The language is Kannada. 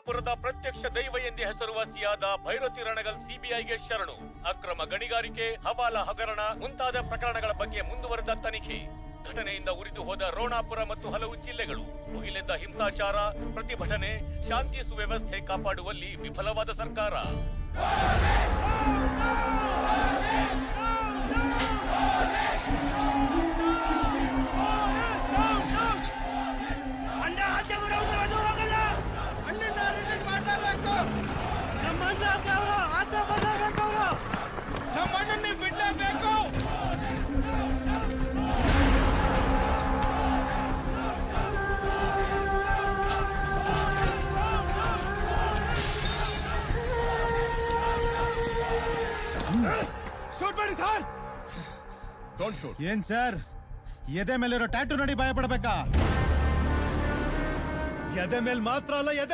ರೋಣಾಪುರದ ಪ್ರತ್ಯಕ್ಷ ದೈವ ಎಂದೇ ಹೆಸರುವಾಸಿಯಾದ ಭೈರತಿ ರಣಗಲ್ ಸಿಬಿಐಗೆ ಶರಣು. ಅಕ್ರಮ ಗಣಿಗಾರಿಕೆ, ಹವಾಲಾ ಹಗರಣ ಮುಂತಾದ ಪ್ರಕರಣಗಳ ಬಗ್ಗೆ ಮುಂದುವರೆದ ತನಿಖೆ. ಘಟನೆಯಿಂದ ಉರಿದು ಹೋದ ರೋಣಾಪುರ ಮತ್ತು ಹಲವು ಜಿಲ್ಲೆಗಳು. ಭುಗಿಲೆದ್ದ ಹಿಂಸಾಚಾರ, ಪ್ರತಿಭಟನೆ, ಶಾಂತಿ ಸುವ್ಯವಸ್ಥೆ ಕಾಪಾಡುವಲ್ಲಿ ವಿಫಲವಾದ ಸರ್ಕಾರ. ಏನ್ ಸರ್, ಎದೆ ಮೇಲಿರೋ ಟ್ಯಾಟೂ ನೋಡಿ ಭಯ ಪಡ್ಬೇಕಾ? ಎದೆ ಮೇಲ್ ಮಾತ್ರ ಅಲ್ಲ,